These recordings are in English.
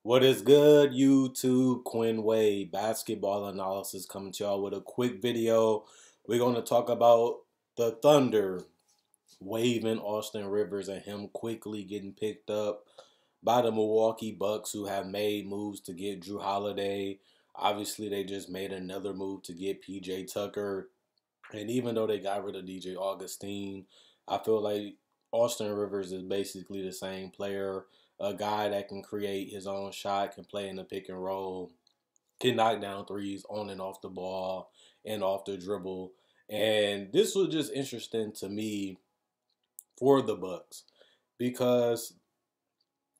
What is good, YouTube? Quinn Wade, basketball analysis, coming to y'all with a quick video. We're going to talk about the Thunder waving Austin Rivers and him quickly getting picked up by the Milwaukee Bucks, who have made moves to get Drew Holiday. Obviously, they just made another move to get PJ Tucker. And even though they got rid of DJ Augustine, I feel like Austin Rivers is basically the same player. A guy that can create his own shot, can play in the pick and roll, can knock down threes on and off the ball and off the dribble. And this was just interesting to me for the Bucks because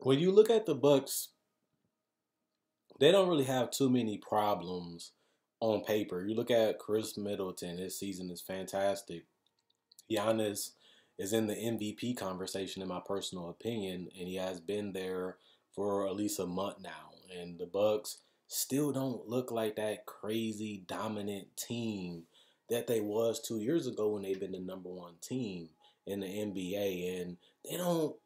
when you look at the Bucks, they don't really have too many problems on paper. You look at Chris Middleton, his season is fantastic. Giannis is in the MVP conversation, in my personal opinion, and he has been there for at least a month now. And the Bucks still don't look like that crazy dominant team that they was 2 years ago when they've been the number one team in the NBA, and they don't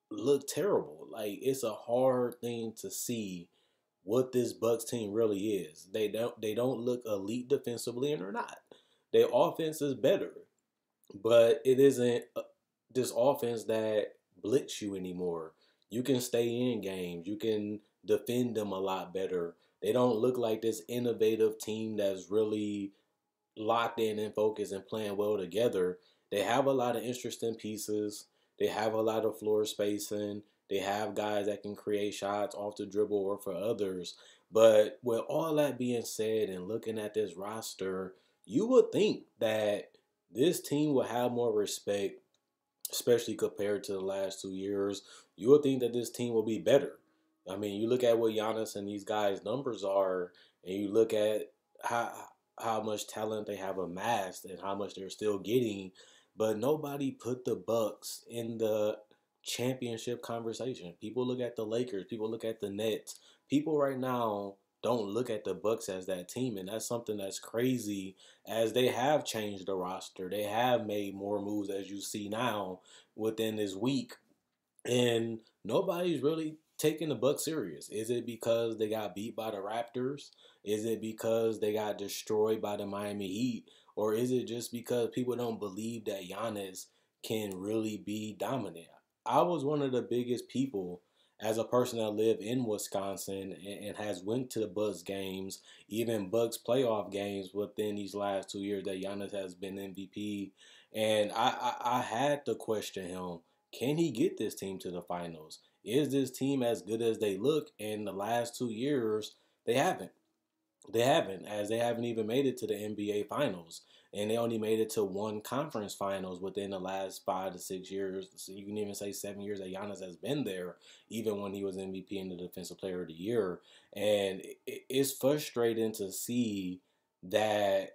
look terrible. Like, it's a hard thing to see what this Bucks team really is. They don't look elite defensively, and they're not. Their offense is better, but it isn't this offense that blitz you anymore. You can stay in games. You can defend them a lot better. They don't look like this innovative team that's really locked in and focused and playing well together. They have a lot of interesting pieces. They have a lot of floor spacing. They have guys that can create shots off the dribble or for others. But with all that being said and looking at this roster, you would think that this team will have more respect, especially compared to the last 2 years. You would think that this team will be better. I mean, you look at what Giannis and these guys' numbers are, and you look at how much talent they have amassed and how much they're still getting, but nobody put the Bucks in the championship conversation. People look at the Lakers, people look at the Nets. People right now don't look at the Bucks as that team, and that's something that's crazy as they have changed the roster. They have made more moves as you see now within this week, and nobody's really taking the Bucks serious. Is it because they got beat by the Raptors? Is it because they got destroyed by the Miami Heat? Or is it just because people don't believe that Giannis can really be dominant? I was one of the biggest people as a person that live in Wisconsin and has went to the Bucks games, even Bucks playoff games within these last 2 years that Giannis has been MVP. And I had to question him, can he get this team to the finals? Is this team as good as they look? In the last 2 years, they haven't. They haven't, as they haven't even made it to the NBA finals. And they only made it to one conference finals within the last 5 to 6 years. So you can even say 7 years that Giannis has been there, even when he was MVP and the Defensive Player of the Year. And it's frustrating to see that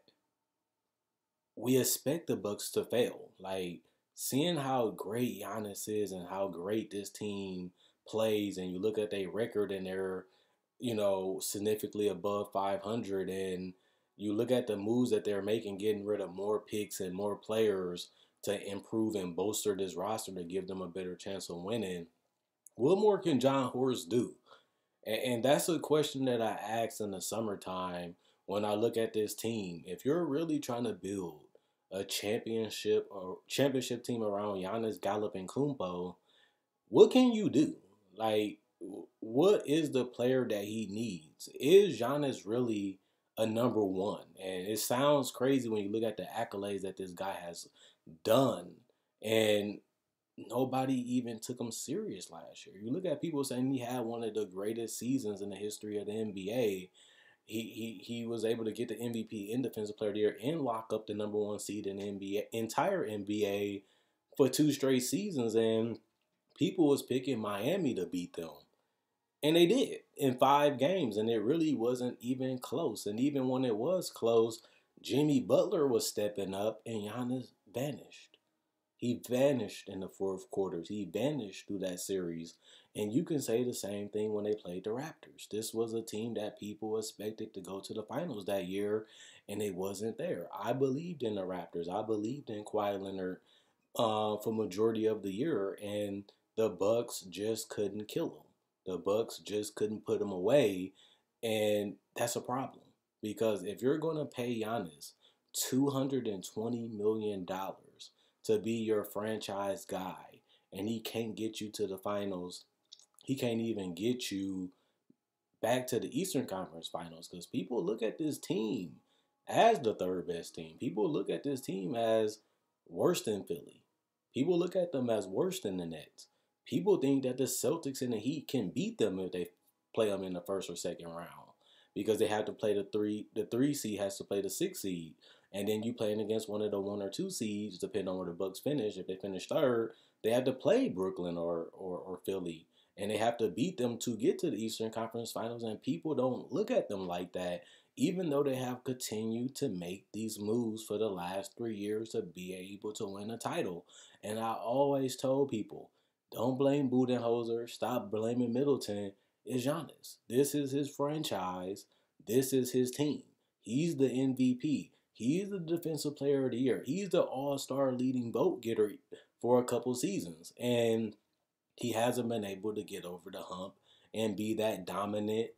we expect the Bucks to fail. Like, seeing how great Giannis is and how great this team plays, and you look at their record and they're, significantly above 500, and you look at the moves that they're making, getting rid of more picks and more players to improve and bolster this roster to give them a better chance of winning. What more can John Horst do? And that's a question that I asked in the summertime when I look at this team. If you're really trying to build a championship team around Giannis, Gallup, and Kumpo, what can you do? Like, what is the player that he needs? Is Giannis really a number one? And it sounds crazy when you look at the accolades that this guy has done. And nobody even took him serious last year. You look at people saying he had one of the greatest seasons in the history of the NBA. He was able to get the MVP and Defensive Player of the Year and lock up the number one seed in the NBA, entire NBA, for 2 straight seasons. And people was picking Miami to beat them. And they did in 5 games, and it really wasn't even close. And even when it was close, Jimmy Butler was stepping up, and Giannis vanished. He vanished in the fourth quarters. He vanished through that series. And you can say the same thing when they played the Raptors. This was a team that people expected to go to the finals that year, and it wasn't there. I believed in the Raptors. I believed in Kawhi Leonard for majority of the year, and the Bucks just couldn't kill them. The Bucks just couldn't put him away, and that's a problem because if you're going to pay Giannis $220 million to be your franchise guy, and he can't get you to the finals, he can't even get you back to the Eastern Conference Finals because people look at this team as the third best team. People look at this team as worse than Philly. People look at them as worse than the Nets. People think that the Celtics and the Heat can beat them if they play them in the first or second round because they have to play the three. The 3 seed has to play the 6 seed, and then you playing against one of the 1 or 2 seeds, depending on where the Bucks finish. If they finish third, they have to play Brooklyn or Philly, and they have to beat them to get to the Eastern Conference Finals. And people don't look at them like that, even though they have continued to make these moves for the last 3 years to be able to win a title. And I always told people, don't blame Budenholzer. Stop blaming Middleton. It's Giannis. This is his franchise. This is his team. He's the MVP. He's the Defensive Player of the Year. He's the all-star leading vote getter for a couple seasons. And he hasn't been able to get over the hump and be that dominant,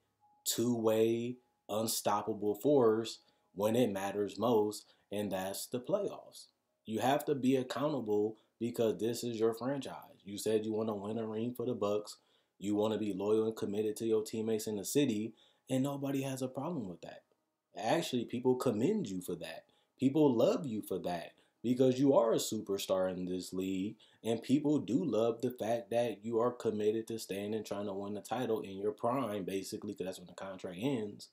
two-way, unstoppable force when it matters most, and that's the playoffs. You have to be accountable because this is your franchise. You said you want to win a ring for the Bucks. You want to be loyal and committed to your teammates in the city, and nobody has a problem with that. Actually, people commend you for that. People love you for that because you are a superstar in this league, and people do love the fact that you are committed to staying and trying to win the title in your prime, basically, because that's when the contract ends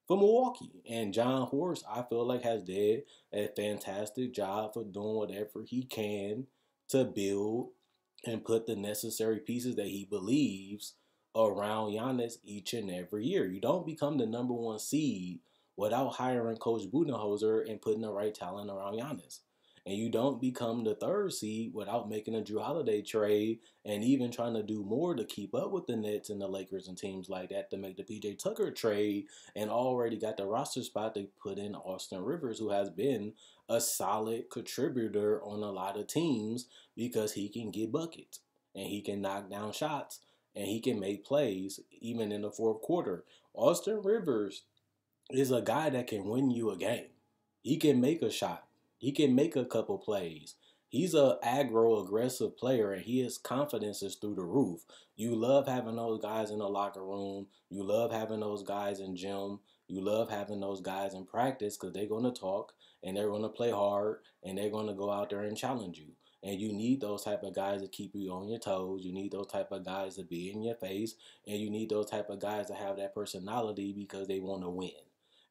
for Milwaukee. And John Horst, I feel like, has did a fantastic job for doing whatever he can to build and put the necessary pieces that he believes around Giannis each and every year. You don't become the number 1 seed without hiring Coach Budenholzer and putting the right talent around Giannis. And you don't become the 3rd seed without making a Drew Holiday trade and even trying to do more to keep up with the Nets and the Lakers and teams like that to make the PJ Tucker trade and already got the roster spot they put in Austin Rivers, who has been a solid contributor on a lot of teams because he can get buckets and he can knock down shots and he can make plays even in the fourth quarter. Austin Rivers is a guy that can win you a game. He can make a shot. He can make a couple plays. He's a aggro aggressive player and his confidence is through the roof. You love having those guys in the locker room. You love having those guys in gym. You love having those guys in practice because they're going to talk and they're going to play hard and they're going to go out there and challenge you. And you need those type of guys to keep you on your toes. You need those type of guys to be in your face. And you need those type of guys to have that personality because they want to win.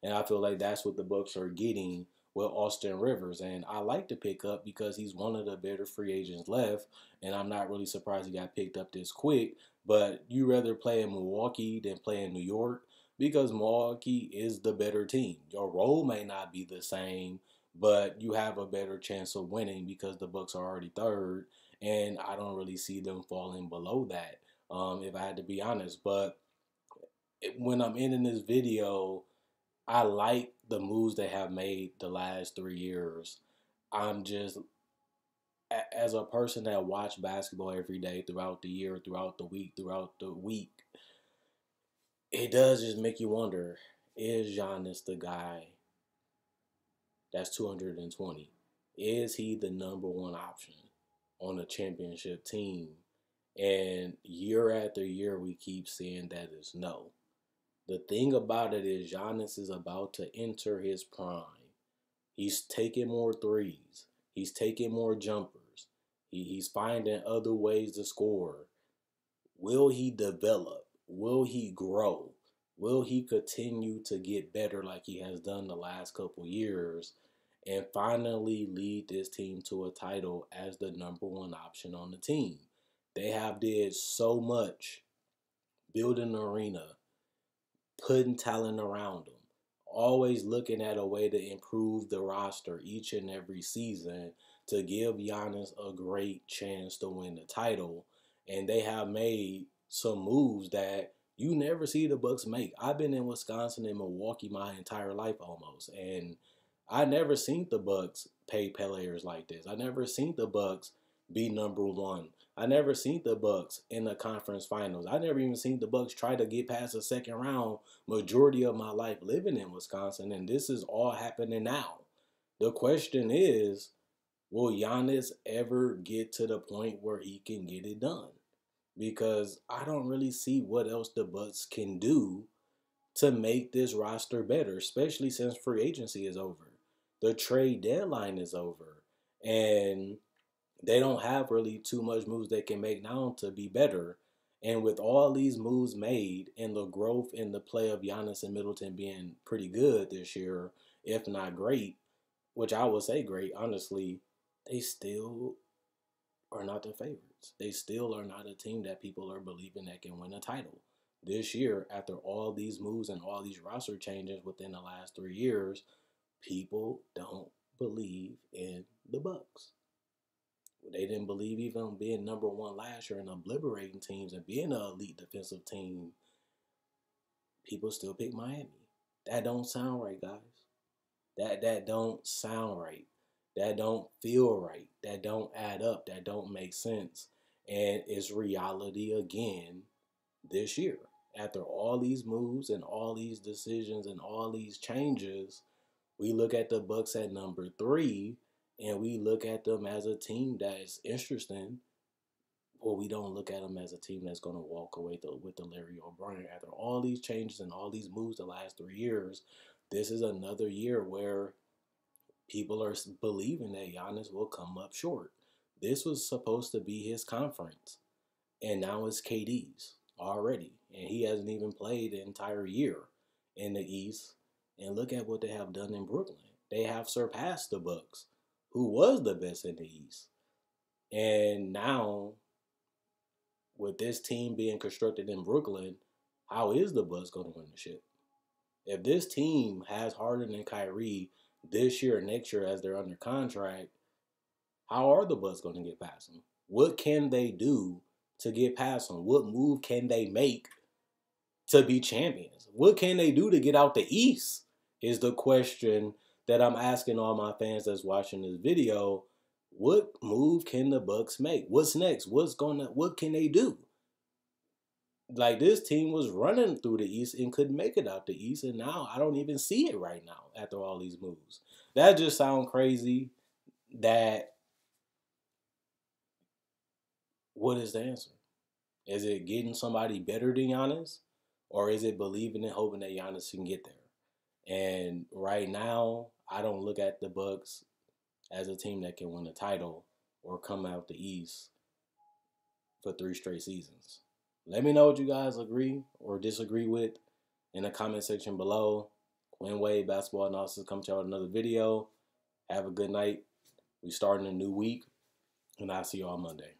And I feel like that's what the Bucks are getting with Austin Rivers. And I like to pick up because he's one of the better free agents left. And I'm not really surprised he got picked up this quick. But you rather play in Milwaukee than play in New York because Milwaukee is the better team. Your role may not be the same, but you have a better chance of winning because the Bucks are already 3rd. And I don't really see them falling below that, if I had to be honest. But when I'm ending this video, I like the moves they have made the last 3 years. I'm just, as a person that watch basketball every day throughout the year, throughout the week, it does just make you wonder, is Giannis the guy that's 220? Is he the number 1 option on a championship team? And year after year, we keep seeing that is no. The thing about it is Giannis is about to enter his prime. He's taking more threes. He's taking more jumpers. He's finding other ways to score. Will he develop? Will he grow? Will he continue to get better like he has done the last couple years and finally lead this team to a title as the number 1 option on the team? They have did so much building an arena, putting talent around them, always looking at a way to improve the roster each and every season to give Giannis a great chance to win the title. And they have made some moves that you never see the Bucks make. I've been in Wisconsin and Milwaukee my entire life almost, and I never seen the Bucks pay players like this. I never seen the Bucks be number 1 I never seen the Bucks in the conference finals. I never even seen the Bucks try to get past the second round majority of my life living in Wisconsin, and this is all happening now. The question is, will Giannis ever get to the point where he can get it done? Because I don't really see what else the Bucks can do to make this roster better, especially since free agency is over. The trade deadline is over. And they don't have really too much moves they can make now to be better. And with all these moves made and the growth in the play of Giannis and Middleton being pretty good this year, if not great, which I would say great, honestly, they still are not the favorites. They still are not a team that people are believing that can win a title. This year, after all these moves and all these roster changes within the last 3 years, people don't believe in the Bucks. They didn't believe even being number one last year and obliterating teams and being an elite defensive team. People still pick Miami. That don't sound right, guys. That don't sound right. That don't feel right. That don't add up. That don't make sense. And it's reality again this year. After all these moves and all these decisions and all these changes, we look at the Bucks at number 3, and we look at them as a team that is interesting. Well, we don't look at them as a team that's going to walk away with the Larry O'Brien. After all these changes and all these moves the last 3 years, this is another year where people are believing that Giannis will come up short. This was supposed to be his conference, and now it's KD's already. And he hasn't even played the entire year in the East. And look at what they have done in Brooklyn. They have surpassed the Bucks, who was the best in the East. And now, with this team being constructed in Brooklyn, how is the Bucks going to win the ship? If this team has Harden and Kyrie this year and next year as they're under contract, how are the Bucks going to get past them? What can they do to get past them? What move can they make to be champions? What can they do to get out the East is the question that I'm asking all my fans that's watching this video. What move can the Bucks make? What's next? What can they do? Like, this team was running through the East and couldn't make it out the East, and now I don't even see it right now after all these moves. That just sounds crazy. That, what is the answer? Is it getting somebody better than Giannis? Or is it believing and hoping that Giannis can get there? And right now, I don't look at the Bucks as a team that can win a title or come out the East for 3 straight seasons. Let me know what you guys agree or disagree with in the comment section below. Quinn Wade, basketball analysis, come to y'all with another video. Have a good night. We starting a new week, and I'll see you all Monday.